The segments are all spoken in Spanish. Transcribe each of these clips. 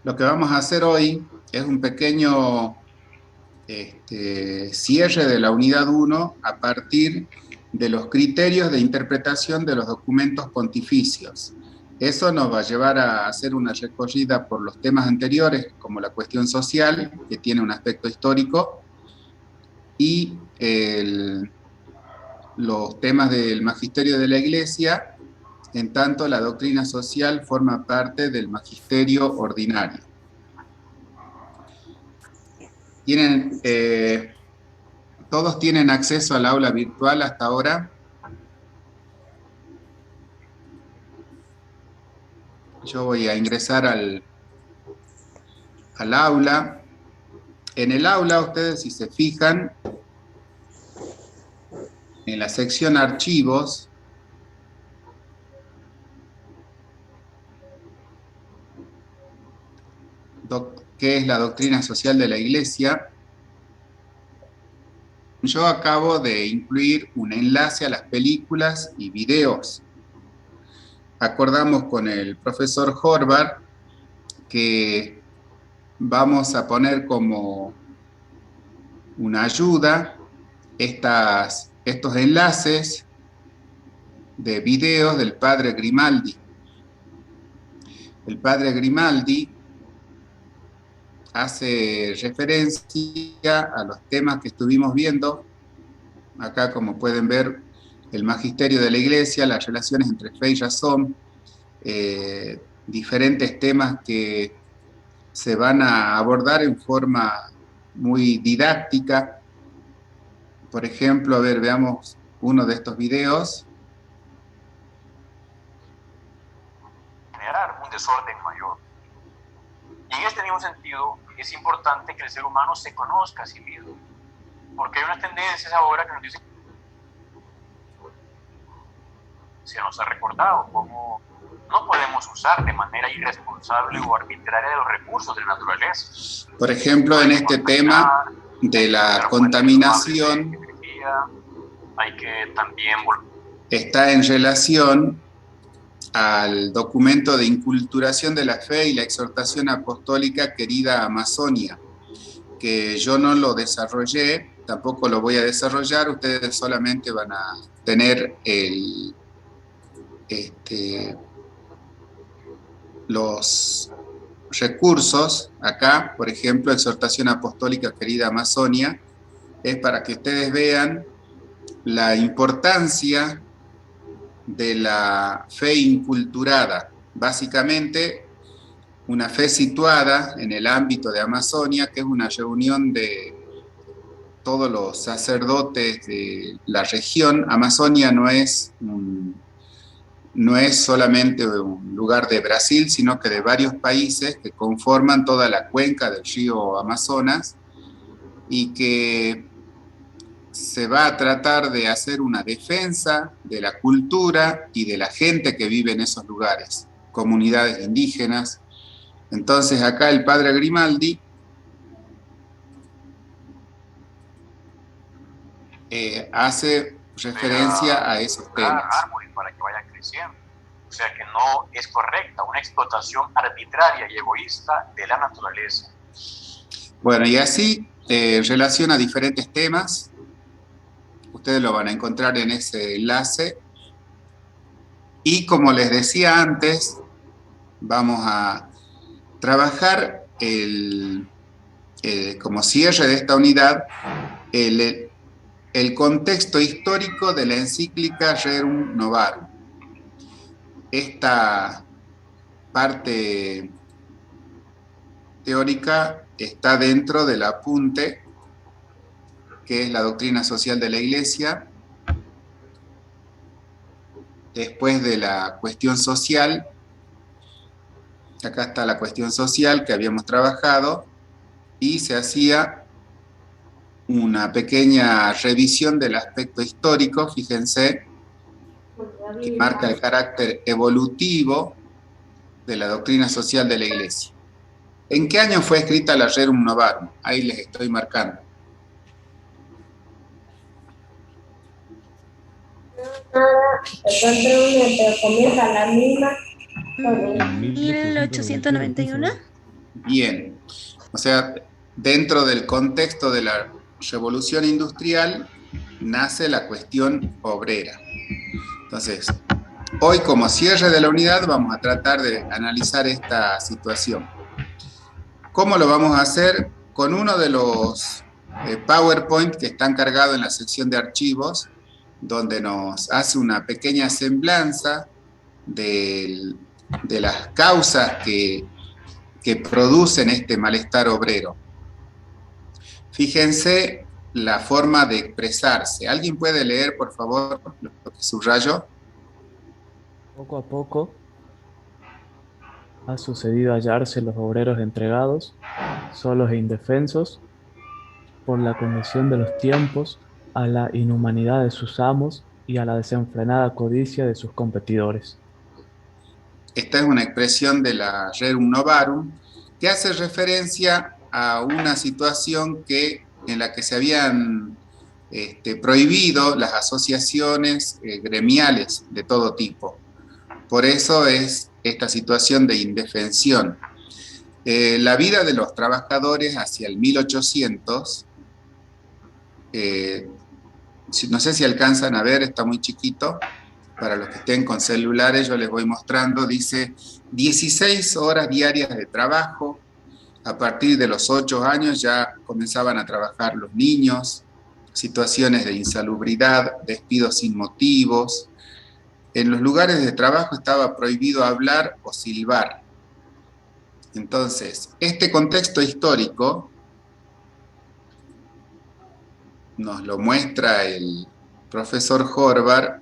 Lo que vamos a hacer hoy es un pequeño cierre de la unidad 1 a partir de los criterios de interpretación de los documentos pontificios. Eso nos va a llevar a hacer una recorrida por los temas anteriores, como la cuestión social, que tiene un aspecto histórico, y los temas del magisterio de la Iglesia, en tanto la doctrina social forma parte del magisterio ordinario. Tienen, ¿Todos tienen acceso al aula virtual hasta ahora? Yo voy a ingresar al aula. En el aula, ustedes si se fijan, en la sección archivos, que es la doctrina social de la Iglesia, yo acabo de incluir un enlace a las películas y videos. Acordamos con el profesor Horvath que vamos a poner como una ayuda estos enlaces de videos del padre Grimaldi. El padre Grimaldi hace referencia a los temas que estuvimos viendo. Acá, como pueden ver, el magisterio de la Iglesia, las relaciones entre fe y razón, diferentes temas que se van a abordar en forma muy didáctica. Por ejemplo, a ver, veamos uno de estos videos. Generar un desorden mayor. Y en este mismo sentido, es importante que el ser humano se conozca a sí mismo, porque hay unas tendencias ahora que nos dicen, se nos ha recordado cómo no podemos usar de manera irresponsable o arbitraria los recursos de la naturaleza. Por ejemplo, en este tema de la contaminación, hay que también está en relación al documento de inculturación de la fe y la exhortación apostólica Querida Amazonia, que yo no lo desarrollé, tampoco lo voy a desarrollar, ustedes solamente van a tener los recursos acá. Por ejemplo, exhortación apostólica Querida Amazonia, es para que ustedes vean la importancia de la fe inculturada. Básicamente, una fe situada en el ámbito de Amazonia, que es una reunión de todos los sacerdotes de la región. Amazonia no es solamente un lugar de Brasil, sino que de varios países que conforman toda la cuenca del río Amazonas, y que se va a tratar de hacer una defensa de la cultura y de la gente que vive en esos lugares, comunidades indígenas. Entonces acá el padre Grimaldi hace referencia a esos temas. Árboles para que vayan creciendo. O sea que no es correcta una explotación arbitraria y egoísta de la naturaleza. Bueno, y así relaciona diferentes temas. Ustedes lo van a encontrar en ese enlace. Y como les decía antes, vamos a trabajar como cierre de esta unidad el contexto histórico de la encíclica Rerum Novarum. Esta parte teórica está dentro del apunte, que es la doctrina social de la Iglesia. Después de la cuestión social, acá está la cuestión social que habíamos trabajado, y se hacía una pequeña revisión del aspecto histórico, fíjense, que marca el carácter evolutivo de la doctrina social de la Iglesia. ¿En qué año fue escrita la Rerum Novarum? Ahí les estoy marcando. ¿1891? Bien, o sea, dentro del contexto de la revolución industrial nace la cuestión obrera. Entonces, hoy como cierre de la unidad vamos a tratar de analizar esta situación. ¿Cómo lo vamos a hacer? Con uno de los PowerPoint que están cargados en la sección de archivos, donde nos hace una pequeña semblanza de las causas que producen este malestar obrero. Fíjense la forma de expresarse. ¿Alguien puede leer, por favor, lo que subrayo? Poco a poco ha sucedido hallarse los obreros entregados, solos e indefensos, por la condición de los tiempos, a la inhumanidad de sus amos y a la desenfrenada codicia de sus competidores. Esta es una expresión de la Rerum Novarum que hace referencia a una situación en la que se habían prohibido las asociaciones gremiales de todo tipo. Por eso es esta situación de indefensión. La vida de los trabajadores hacia el 1800, no sé si alcanzan a ver, está muy chiquito. Para los que estén con celulares, yo les voy mostrando, dice 16 horas diarias de trabajo. A partir de los 8 años ya comenzaban a trabajar los niños, situaciones de insalubridad, despidos sin motivos. En los lugares de trabajo estaba prohibido hablar o silbar. Entonces, este contexto histórico nos lo muestra el profesor Horvath,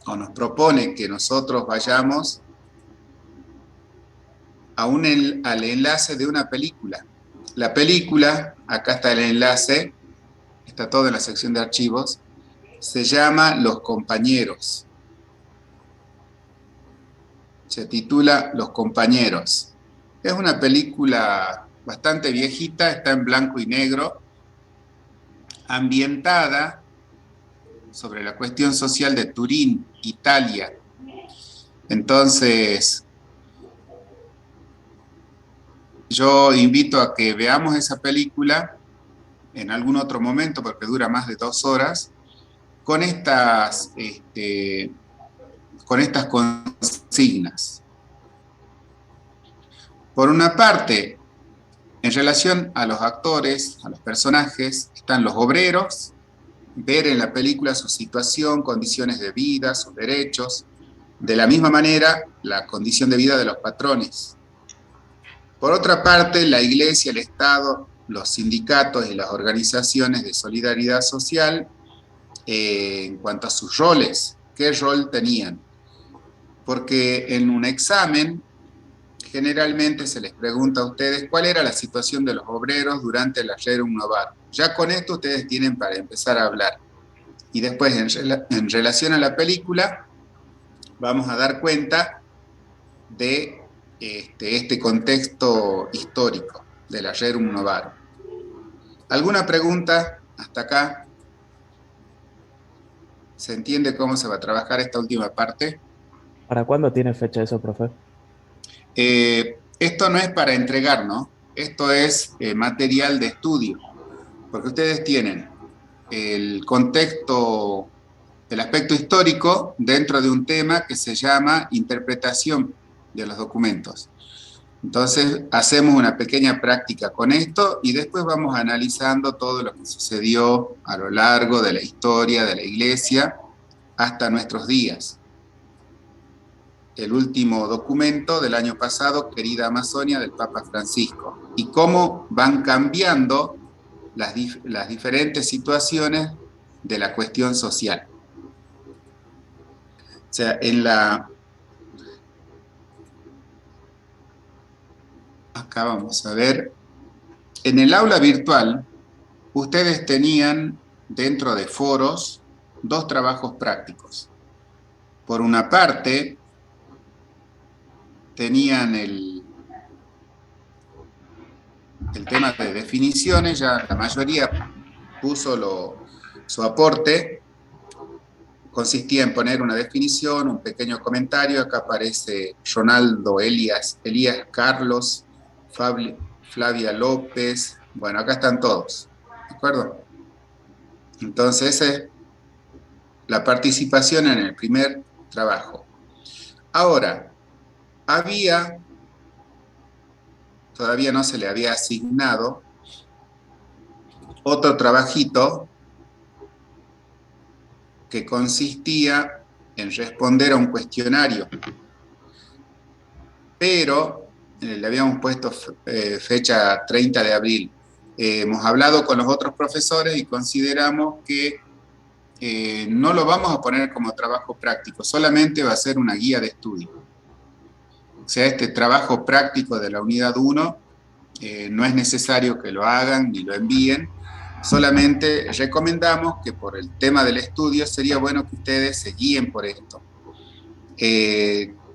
o nos propone que nosotros vayamos al enlace de una película. La película, acá está el enlace, está todo en la sección de archivos, se llama Los Compañeros. Se titula Los Compañeros. Es una película bastante viejita, está en blanco y negro, ambientada sobre la cuestión social de Turín, Italia. Entonces, yo invito a que veamos esa película en algún otro momento, porque dura más de 2 horas, con estas consignas. Por una parte, en relación a los actores, a los personajes, están los obreros, ver en la película su situación, condiciones de vida, sus derechos, de la misma manera la condición de vida de los patrones. Por otra parte, la Iglesia, el Estado, los sindicatos y las organizaciones de solidaridad social, en cuanto a sus roles, ¿qué rol tenían? Porque en un examen generalmente se les pregunta a ustedes cuál era la situación de los obreros durante la Rerum Novarum. Ya con esto ustedes tienen para empezar a hablar. Y después, en relación a la película, vamos a dar cuenta de este contexto histórico de la Rerum Novarum. ¿Alguna pregunta hasta acá? ¿Se entiende cómo se va a trabajar esta última parte? ¿Para cuándo tiene fecha eso, profe? Esto no es para entregar, ¿no? Esto es material de estudio, porque ustedes tienen el contexto, el aspecto histórico dentro de un tema que se llama interpretación de los documentos. Entonces, hacemos una pequeña práctica con esto y después vamos analizando todo lo que sucedió a lo largo de la historia de la Iglesia hasta nuestros días. El último documento del año pasado, Querida Amazonia, del Papa Francisco, y cómo van cambiando las diferentes situaciones de la cuestión social. O sea, acá vamos a ver, en el aula virtual, ustedes tenían dentro de foros 2 trabajos prácticos. Por una parte, tenían el tema de definiciones, ya la mayoría puso su aporte consistía en poner una definición, un pequeño comentario. Acá aparece Ronaldo, Elías Carlos, Flavia López. Bueno, acá están todos, ¿de acuerdo? Entonces, esa es la participación en el primer trabajo. Ahora, todavía no se le había asignado otro trabajito que consistía en responder a un cuestionario, pero le habíamos puesto fecha 30 de abril. Hemos hablado con los otros profesores y consideramos que no lo vamos a poner como trabajo práctico, solamente va a ser una guía de estudio. O sea, este trabajo práctico de la unidad 1 no es necesario que lo hagan ni lo envíen, solamente recomendamos que por el tema del estudio sería bueno que ustedes se guíen por esto.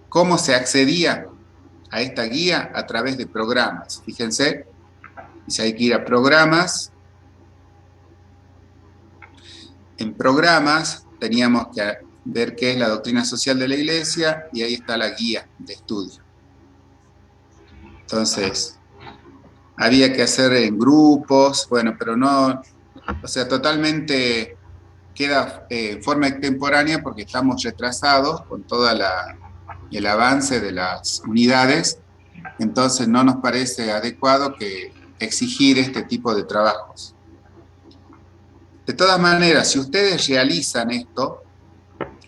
¿Cómo se accedía a esta guía? A través de programas. Fíjense, si hay que ir a programas. En programas teníamos que ver qué es la doctrina social de la Iglesia y ahí está la guía de estudio. Entonces, había que hacer en grupos, bueno, pero no, o sea, totalmente queda en forma extemporánea porque estamos retrasados con todo el avance de las unidades, entonces no nos parece adecuado que exigir este tipo de trabajos. De todas maneras, si ustedes realizan esto,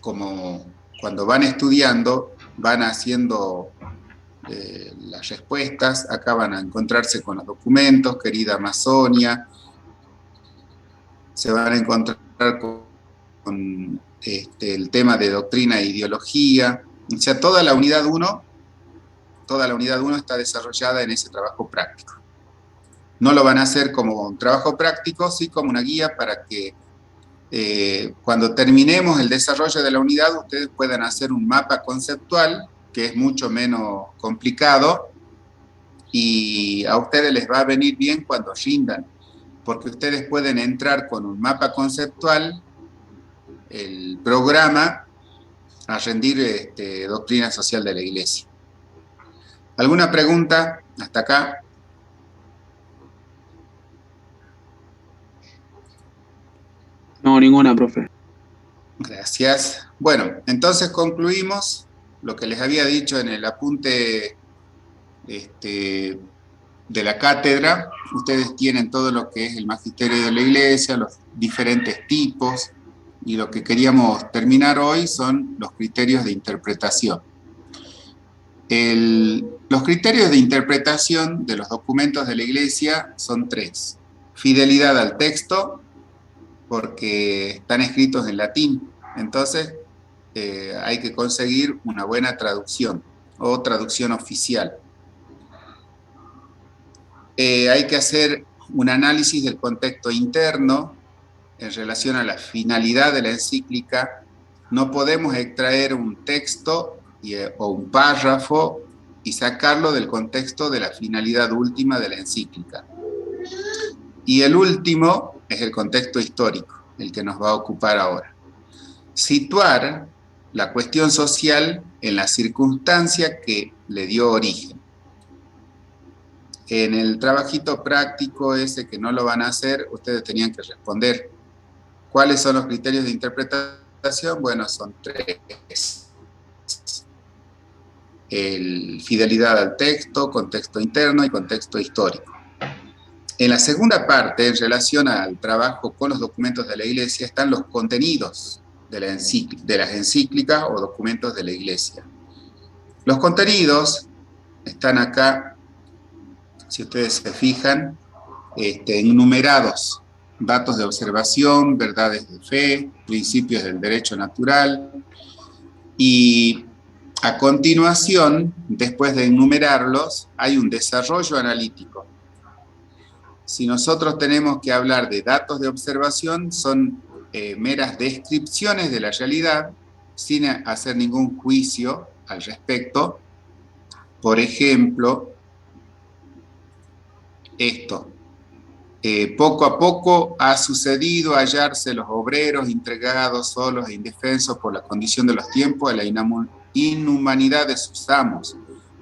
como cuando van estudiando, van haciendo las respuestas, acá van a encontrarse con los documentos, querida Amazonia, se van a encontrar con el tema de doctrina e ideología, o sea, toda la unidad 1 está desarrollada en ese trabajo práctico. No lo van a hacer como un trabajo práctico, sí como una guía para que cuando terminemos el desarrollo de la unidad, ustedes puedan hacer un mapa conceptual, que es mucho menos complicado, y a ustedes les va a venir bien cuando rindan, porque ustedes pueden entrar con un mapa conceptual, el programa, a rendir doctrina social de la Iglesia. ¿Alguna pregunta hasta acá? No, ninguna, profe. Gracias. Bueno, entonces concluimos lo que les había dicho en el apunte de la cátedra. Ustedes tienen todo lo que es el magisterio de la Iglesia, los diferentes tipos, y lo que queríamos terminar hoy son los criterios de interpretación. Los criterios de interpretación de los documentos de la Iglesia son 3. Fidelidad al texto, porque están escritos en latín, entonces hay que conseguir una buena traducción o traducción oficial. Hay que hacer un análisis del contexto interno en relación a la finalidad de la encíclica. No podemos extraer un texto o un párrafo y sacarlo del contexto de la finalidad última de la encíclica. Y el último es el contexto histórico, el que nos va a ocupar ahora. Situar la cuestión social en la circunstancia que le dio origen. En el trabajito práctico ese que no lo van a hacer, ustedes tenían que responder. ¿Cuáles son los criterios de interpretación? Bueno, son 3. Fidelidad al texto, contexto interno y contexto histórico. En la segunda parte, en relación al trabajo con los documentos de la Iglesia, están los contenidos de las encíclicas o documentos de la Iglesia. Los contenidos están acá, si ustedes se fijan, enumerados. Datos de observación, verdades de fe, principios del derecho natural. Y a continuación, después de enumerarlos, hay un desarrollo analítico. Si nosotros tenemos que hablar de datos de observación, son meras descripciones de la realidad, sin hacer ningún juicio al respecto. Por ejemplo, esto. poco a poco ha sucedido hallarse los obreros entregados solos e indefensos por la condición de los tiempos, a la inhumanidad de sus amos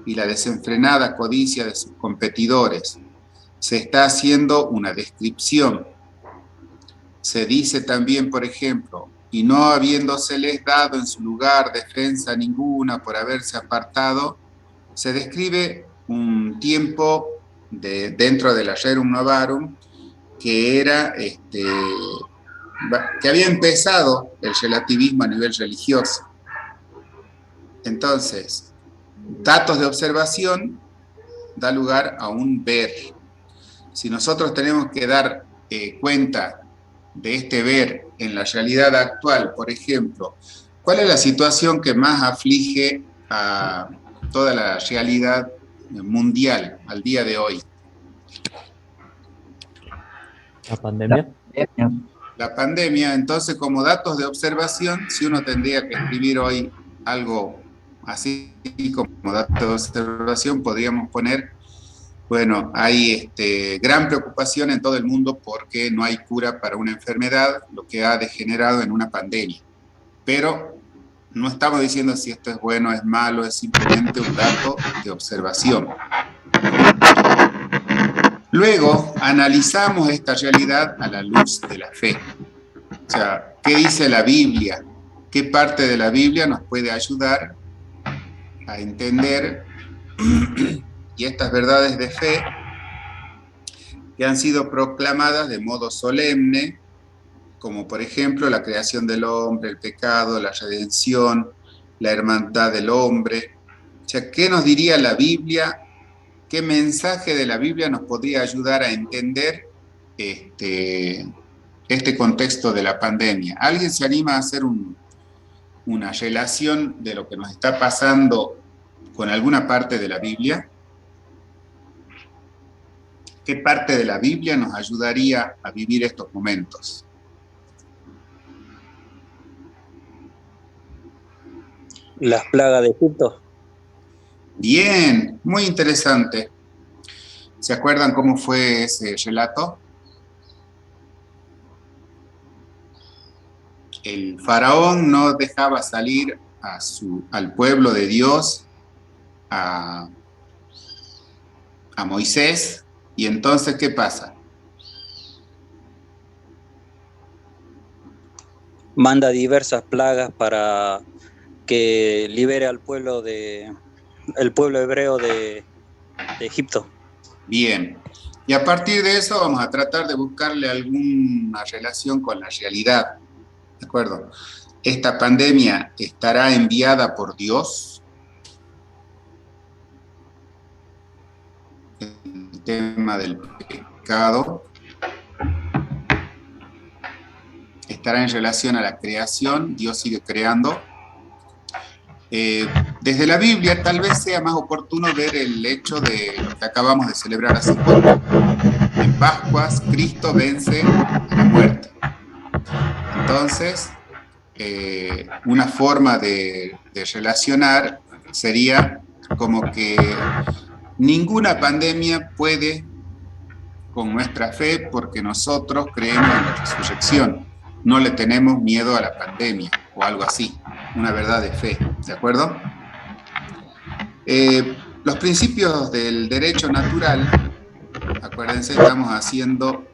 y la desenfrenada codicia de sus competidores. Se está haciendo una descripción. Se dice también, por ejemplo, y no habiéndoseles dado en su lugar defensa ninguna por haberse apartado, se describe un tiempo dentro de la Rerum Novarum que era que había empezado el relativismo a nivel religioso. Entonces, datos de observación da lugar a un ver. Si nosotros tenemos que dar cuenta de este ver en la realidad actual, por ejemplo, ¿cuál es la situación que más aflige a toda la realidad mundial al día de hoy? ¿La pandemia? La pandemia. Entonces, como datos de observación, si uno tendría que escribir hoy algo así como datos de observación, podríamos poner, bueno, hay gran preocupación en todo el mundo porque no hay cura para una enfermedad, lo que ha degenerado en una pandemia. Pero no estamos diciendo si esto es bueno o es malo, es simplemente un dato de observación. Luego, analizamos esta realidad a la luz de la fe. O sea, ¿qué dice la Biblia? ¿Qué parte de la Biblia nos puede ayudar a entender y estas verdades de fe que han sido proclamadas de modo solemne, como por ejemplo la creación del hombre, el pecado, la redención, la hermandad del hombre? O sea, ¿qué nos diría la Biblia? ¿Qué mensaje de la Biblia nos podría ayudar a entender este contexto de la pandemia? ¿Alguien se anima a hacer una relación de lo que nos está pasando con alguna parte de la Biblia? ¿Qué parte de la Biblia nos ayudaría a vivir estos momentos? Las plagas de Egipto. Bien, muy interesante. ¿Se acuerdan cómo fue ese relato? El faraón no dejaba salir al pueblo de Dios, a Moisés, y entonces, ¿qué pasa? Manda diversas plagas para que libere al pueblo el pueblo hebreo de Egipto. Bien. Y a partir de eso vamos a tratar de buscarle alguna relación con la realidad. ¿De acuerdo? ¿Esta pandemia estará enviada por Dios? El tema del pecado estará en relación a la creación. Dios sigue creando. Desde la Biblia tal vez sea más oportuno ver el hecho de lo que acabamos de celebrar hace poco. En Pascuas, Cristo vence a la muerte. Entonces, una forma de relacionar sería como que ninguna pandemia puede con nuestra fe porque nosotros creemos en la resurrección. No le tenemos miedo a la pandemia o algo así. Una verdad de fe, ¿de acuerdo? Los principios del derecho natural, acuérdense, estamos haciendo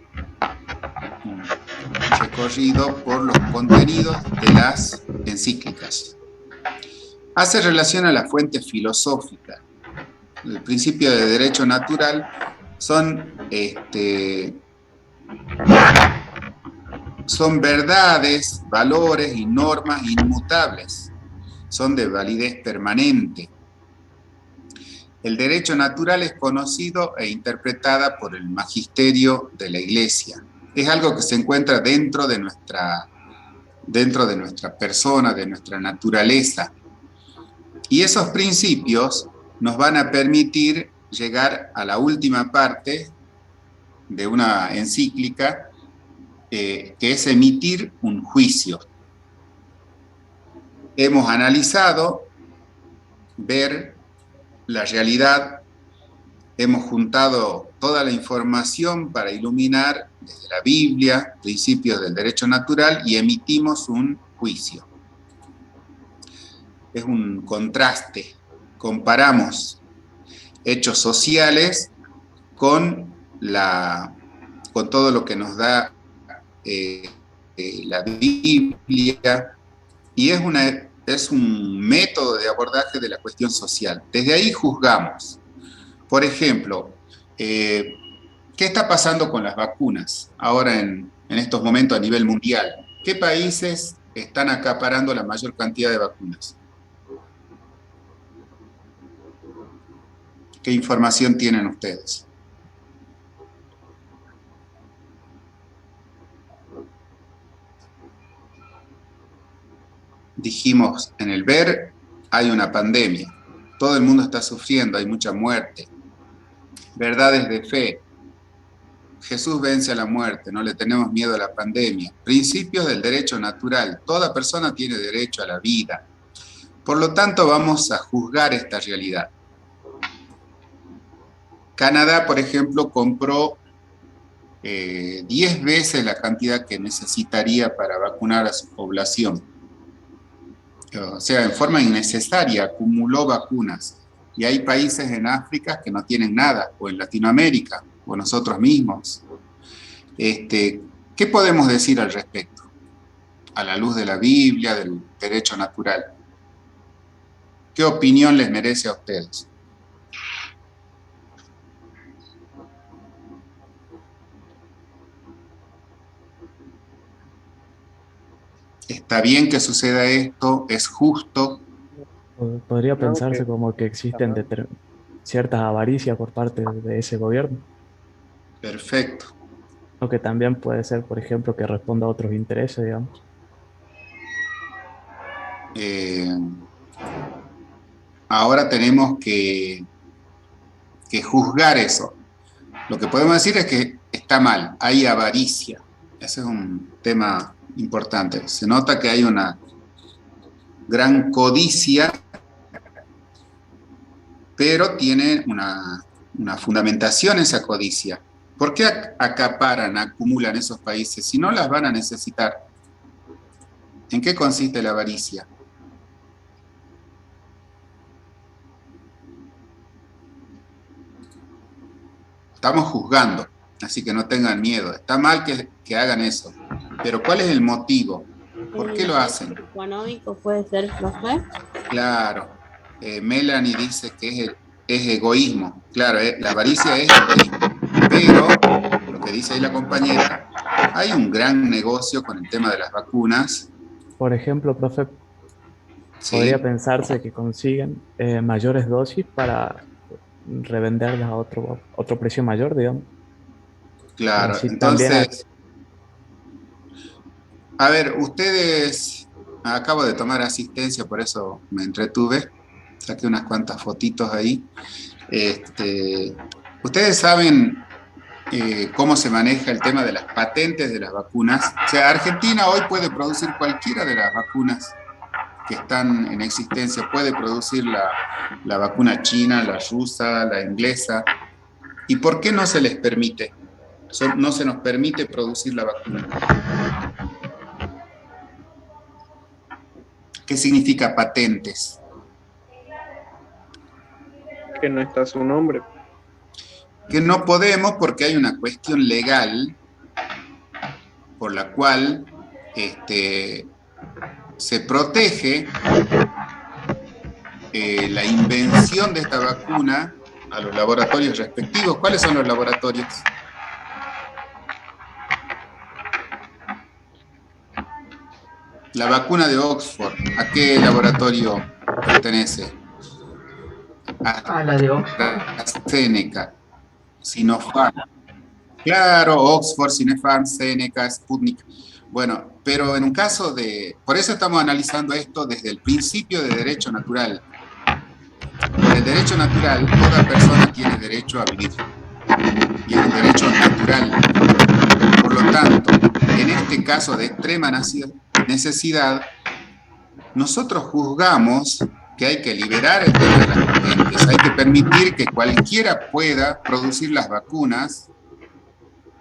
un recorrido por los contenidos de las encíclicas. Hace relación a la fuente filosófica. El principio de derecho natural son verdades, valores y normas inmutables. Son de validez permanente. El derecho natural es conocido e interpretada por el magisterio de la Iglesia. Es algo que se encuentra dentro de nuestra persona, de nuestra naturaleza. Y esos principios nos van a permitir llegar a la última parte de una encíclica, que es emitir un juicio. Hemos analizado, ver la realidad, hemos juntado toda la información para iluminar desde la Biblia, principios del derecho natural, y emitimos un juicio. Es un contraste. Comparamos hechos sociales con todo lo que nos da la Biblia, y es un método de abordaje de la cuestión social. Desde ahí juzgamos. Por ejemplo, ¿qué está pasando con las vacunas ahora en estos momentos a nivel mundial? ¿Qué países están acaparando la mayor cantidad de vacunas? ¿Qué información tienen ustedes? Dijimos, en el ver hay una pandemia, todo el mundo está sufriendo, hay mucha muerte. Verdades de fe. Jesús vence a la muerte, no le tenemos miedo a la pandemia. Principios del derecho natural, toda persona tiene derecho a la vida. Por lo tanto, vamos a juzgar esta realidad. Canadá, por ejemplo, compró 10 veces la cantidad que necesitaría para vacunar a su población. O sea, en forma innecesaria, acumuló vacunas. Y hay países en África que no tienen nada, o en Latinoamérica, o nosotros mismos. ¿Qué podemos decir al respecto? A la luz de la Biblia, del derecho natural. ¿Qué opinión les merece a ustedes? ¿Está bien que suceda esto? ¿Es justo? Podría pensarse como que existen ciertas avaricias por parte de ese gobierno. Perfecto. O que también puede ser, por ejemplo, que responda a otros intereses, digamos. Ahora tenemos que juzgar eso. Lo que podemos decir es que está mal, hay avaricia. Ese es un tema importante. Se nota que hay una gran codicia, pero tiene una fundamentación esa codicia. ¿Por qué acaparan, acumulan esos países si no las van a necesitar? ¿En qué consiste la avaricia? Estamos juzgando, así que no tengan miedo. Está mal que hagan eso, pero ¿cuál es el motivo? ¿Por qué lo hacen? Económico puede ser, profe. Claro, Melanie dice que es egoísmo. Claro, la avaricia es egoísmo, pero lo que dice ahí la compañera, hay un gran negocio con el tema de las vacunas. Por ejemplo, profe, ¿Sí? podría pensarse que consiguen mayores dosis para revenderlas a otro precio mayor, digamos. Claro, Así entonces, a ver, ustedes, acabo de tomar asistencia, por eso me entretuve, saqué unas cuantas fotitos ahí. Ustedes saben cómo se maneja el tema de las patentes de las vacunas. O sea, Argentina hoy puede producir cualquiera de las vacunas que están en existencia, puede producir la vacuna china, la rusa, la inglesa. ¿Y por qué no se les permite? No se nos permite producir la vacuna. ¿Qué significa patentes? Que no está su nombre. Que no podemos porque hay una cuestión legal por la cual se protege la invención de esta vacuna a los laboratorios respectivos. ¿Cuáles son los laboratorios? La vacuna de Oxford, ¿a qué laboratorio pertenece? A la de Oxford. AstraZeneca, Sinopharm. Claro, Oxford, Sinopharm, Seneca, Sputnik. Bueno, pero en un caso por eso estamos analizando esto desde el principio de derecho natural. En el derecho natural, toda persona tiene derecho a vivir. Y es un derecho natural. Por lo tanto, en este caso de extrema necesidad, nosotros juzgamos que hay que liberar el tema de las patentes, hay que permitir que cualquiera pueda producir las vacunas,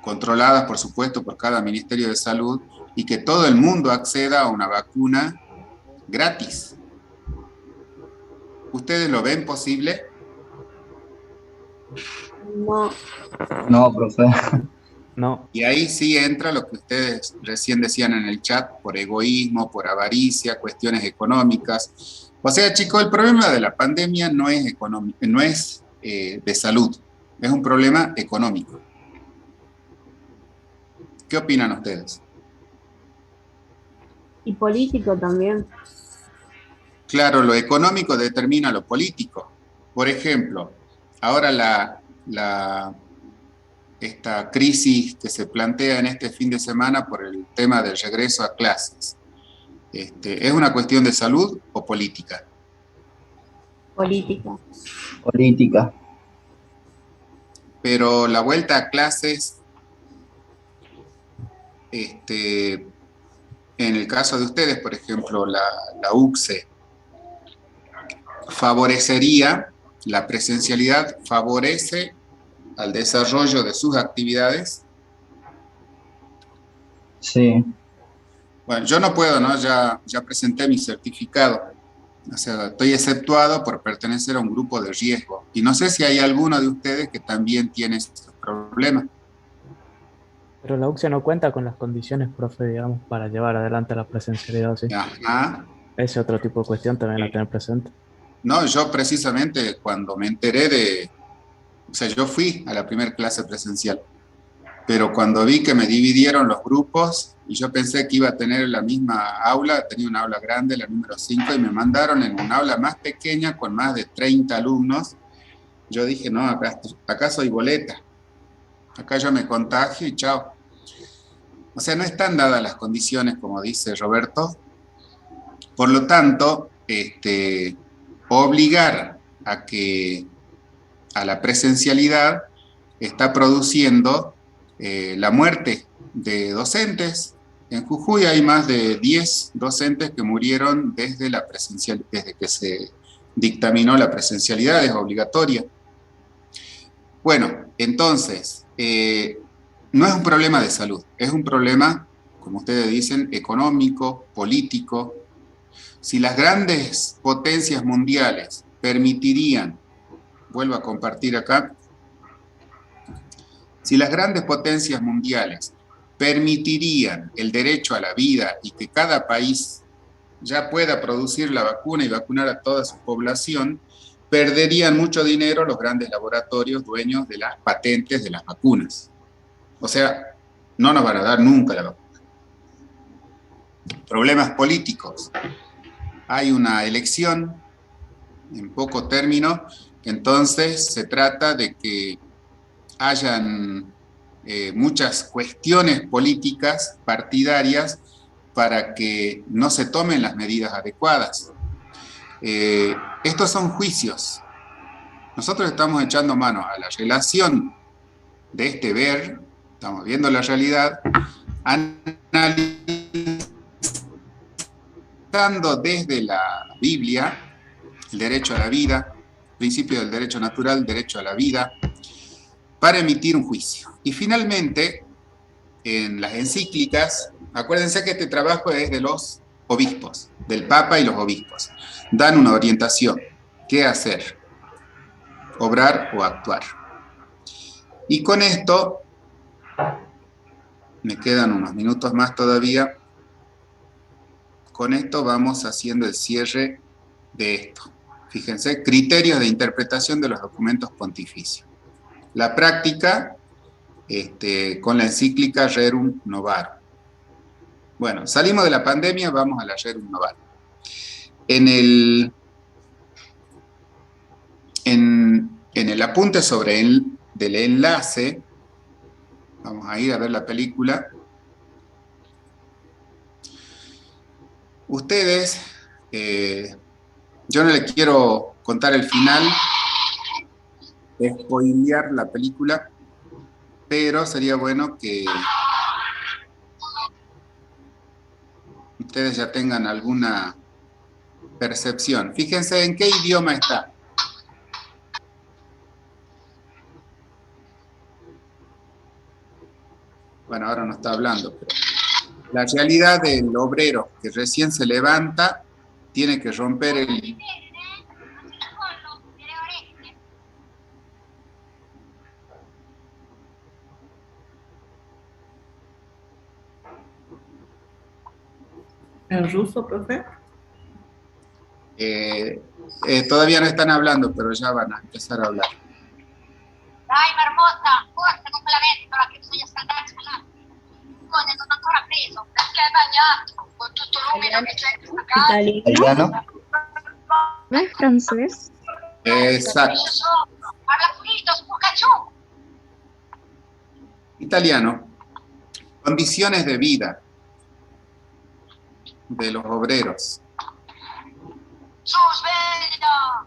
controladas por supuesto por cada Ministerio de Salud, y que todo el mundo acceda a una vacuna gratis. ¿Ustedes lo ven posible? No. No, profe. No, Y ahí sí entra lo que ustedes recién decían en el chat, por egoísmo, por avaricia, cuestiones económicas. O sea, chicos, el problema de la pandemia no es económico, no es de salud, es un problema económico. ¿Qué opinan ustedes? Y político también. Claro, lo económico determina lo político. Por ejemplo, ahora esta crisis que se plantea en este fin de semana por el tema del regreso a clases, ¿es una cuestión de salud o política? Política. Política. Pero la vuelta a clases, en el caso de ustedes, por ejemplo, la UCSE, favorecería, la presencialidad favorece al desarrollo de sus actividades. Sí. Bueno, yo no puedo, ¿no? Ya presenté mi certificado. O sea, estoy exceptuado por pertenecer a un grupo de riesgo. Y no sé si hay alguno de ustedes que también tiene ese problema. pero la UCSE no cuenta con las condiciones, profe, digamos, para llevar adelante la presencialidad, ¿sí? Ajá. Ese otro tipo de cuestión también a tener presente. No, yo precisamente cuando me enteré o sea, yo fui a la primera clase presencial, pero cuando vi que me dividieron los grupos y yo pensé que iba a tener la misma aula, tenía una aula grande, la número 5, y me mandaron en una aula más pequeña con más de 30 alumnos, yo dije, no, acá soy boleta, acá yo me contagio y chao. O sea, no están dadas las condiciones, como dice Roberto. Por lo tanto, obligar a la presencialidad está produciendo la muerte de docentes. En Jujuy hay más de 10 docentes que murieron desde que se dictaminó la presencialidad, es obligatoria. Bueno, entonces, no es un problema de salud, es un problema, como ustedes dicen, económico, político. Si las grandes potencias mundiales permitirían, vuelvo a compartir acá, si las grandes potencias mundiales permitirían el derecho a la vida y que cada país ya pueda producir la vacuna y vacunar a toda su población, perderían mucho dinero los grandes laboratorios dueños de las patentes de las vacunas. O sea, no nos van a dar nunca la vacuna. Problemas políticos. Hay una elección en poco término, entonces se trata de que hayan muchas cuestiones políticas partidarias para que no se tomen las medidas adecuadas. Estos son juicios. Nosotros estamos echando mano a la relación de este ver, estamos viendo la realidad, analizando desde la Biblia el derecho a la vida, principio del derecho natural, derecho a la vida, para emitir un juicio. Y finalmente, en las encíclicas, acuérdense que este trabajo es de los obispos, del Papa y los obispos. Dan una orientación, qué hacer, obrar o actuar. Y con esto, me quedan unos minutos más todavía, con esto vamos haciendo el cierre de esto. Fíjense, criterios de interpretación de los documentos pontificios. La práctica, con la encíclica Rerum Novarum. Bueno, salimos de la pandemia, vamos a la Rerum Novarum. En el apunte del enlace, vamos a ir a ver la película. Ustedes, yo no les quiero contar el final, spoilear la película, pero sería bueno que ustedes ya tengan alguna percepción. Fíjense en qué idioma está. Bueno, ahora no está hablando, pero la realidad del obrero que recién se levanta tiene que romper el... ¿En ruso, profe? Todavía no están hablando, pero ya van a empezar a hablar. Dai, marmotta, forza con quella ventola che bisogna scaldarsi là. Non è ancora preso, perché è bagnato, con tutto l'umido che c'è in questa casa. ¿Italiano? ¿No es francés? Exacto. Parla pulito, spucacciù. Italiano. Condiciones de vida de los obreros. Su, sveglia!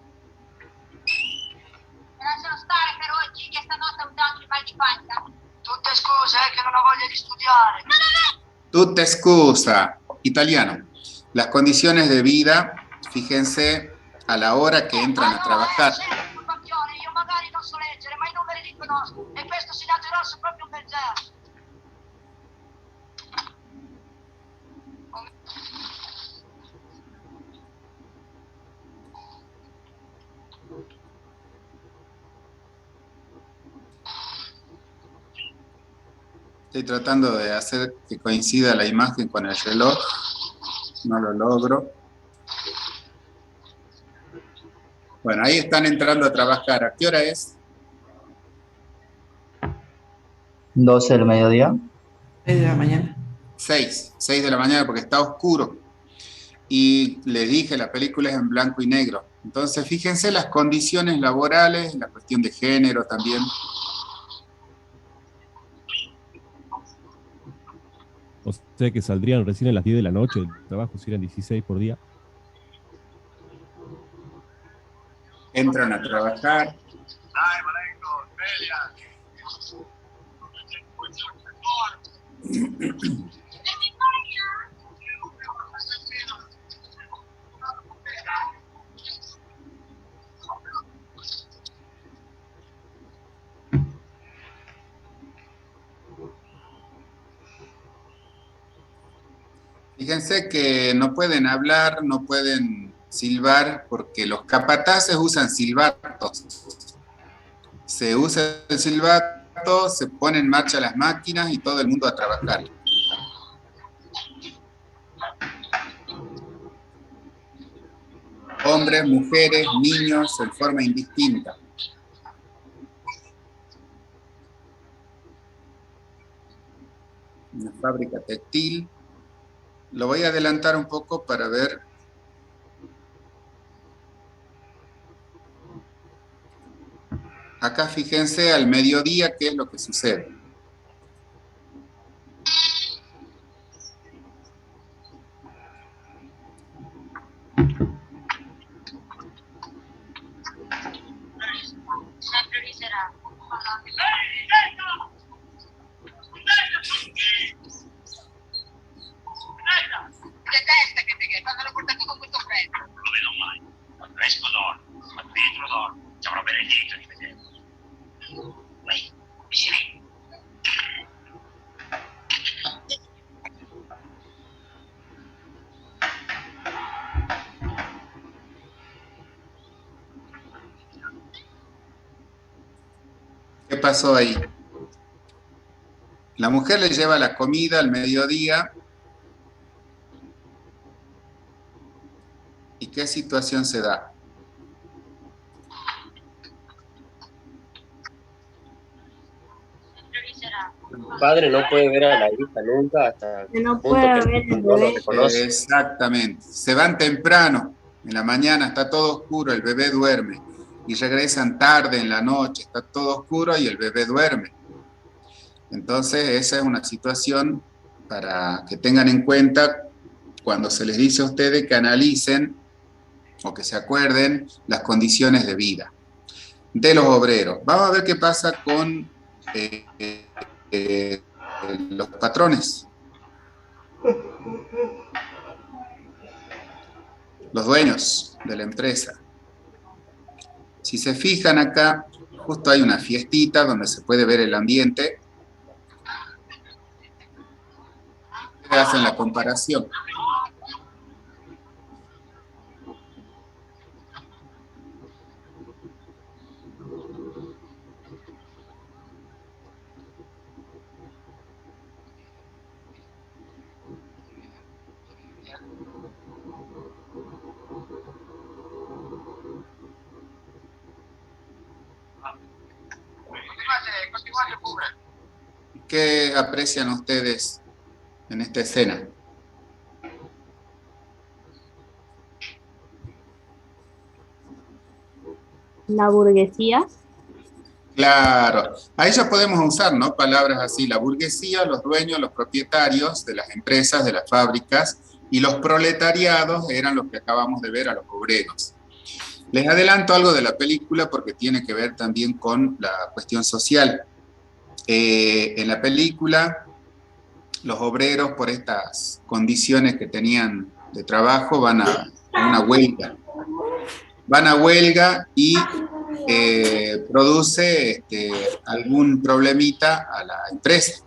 Lascialo stare per oggi, che stanotte ho dato il mal di pancia. Tutte scuse, che non ho voglia di studiare. Tutte scusa. Italiano. Las condiciones de vida, fíjense a la hora que entran a trabajar. Io magari non so leggere, ma i numeri li conosco. E questo segnato in rosso è proprio un bel zero. Estoy tratando de hacer que coincida la imagen con el reloj. No lo logro. Bueno, ahí están entrando a trabajar. ¿A qué hora es? 12 del mediodía. 6 de la mañana. 6 de la mañana porque está oscuro. Y les dije, la película es en blanco y negro. Entonces, fíjense las condiciones laborales, la cuestión de género también. O sea que saldrían recién a las 10 de la noche del trabajo, si eran 16 por día. Entran a trabajar. Fíjense que no pueden hablar, no pueden silbar, porque los capataces usan silbatos. Se usa el silbato, se pone en marcha las máquinas y todo el mundo a trabajar. Hombres, mujeres, niños, en forma indistinta. Una fábrica textil. Lo voy a adelantar un poco para ver. Acá fíjense al mediodía qué es lo que sucede. Sempre miserabile. Che testa che te quando l'ho portato con questo freddo? Non lo vedo mai. Ma fresco d'oro, ma vetro d'oro. Ci avrò bene diritto di vederlo. Vai, vicini. ¿Qué pasó ahí? La mujer le lleva la comida al mediodía. ¿Y qué situación se da? El padre no puede ver a la hija nunca hasta Que no el punto pueda que ver el no lo bebé. reconoce. Exactamente. Se van temprano, en la mañana está todo oscuro, el bebé duerme. Y regresan tarde, en la noche, está todo oscuro y el bebé duerme. Entonces, esa es una situación para que tengan en cuenta cuando se les dice a ustedes que analicen o que se acuerden las condiciones de vida de los obreros. Vamos a ver qué pasa con los patrones. los dueños de la empresa. Si se fijan acá, justo hay una fiestita donde se puede ver el ambiente. Hacen la comparación. ¿Qué aprecian ustedes en esta escena? La burguesía. Claro, ahí ya podemos usar, ¿no? Palabras así, la burguesía, los dueños, los propietarios de las empresas, de las fábricas, y los proletariados eran los que acabamos de ver, a los obreros. Les adelanto algo de la película porque tiene que ver también con la cuestión social. En la película, los obreros, por estas condiciones que tenían de trabajo, van a una huelga. Van a huelga y produce algún problemita a la empresa.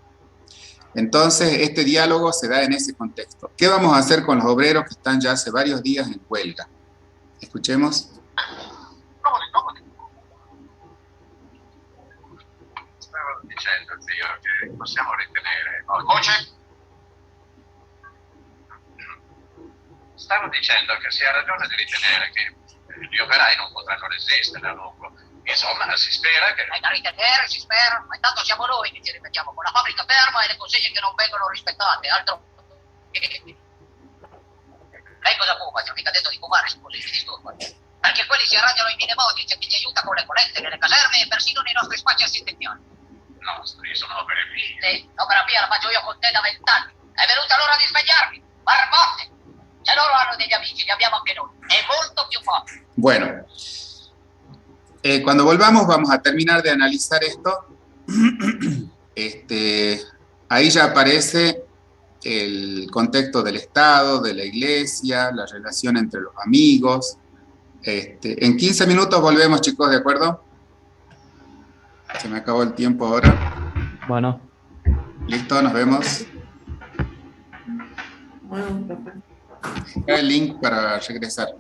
Entonces, este diálogo se da en ese contexto. ¿Qué vamos a hacer con los obreros que están ya hace varios días en huelga? Escuchemos. Stavo dicendo, zio, che possiamo ritenere... Oh, voce? Stavo dicendo che si ha ragione di ritenere che gli operai non potranno resistere a lungo. Insomma, si spera che... È da ritenere, si spera, ma intanto siamo noi che ci ripetiamo con la fabbrica ferma e le consegne che non vengono rispettate, altro che... Lei cosa fuma? Ci ho mica detto di fumare, scusi, mi disturba. Perché quelli si arrangiano in mille modi, c'è chi li aiuta con le colette nelle caserme e persino nei nostri spazi assistenziali. Nostri, sono opere mie. Sì, l'opera mia la faccio io con te da 20 anni. È venuta l'ora di svegliarvi, barbotte! Se loro hanno degli amici, li abbiamo anche noi. È molto più facile. Bueno, cuando volvamos vamos a terminar de analizar esto. Ahí ya aparece el contexto del Estado, de la iglesia, la relación entre los amigos. En 15 minutos volvemos, chicos, ¿de acuerdo? Se me acabó el tiempo ahora. Bueno. Listo, nos vemos. Bueno, profe. El link para regresar.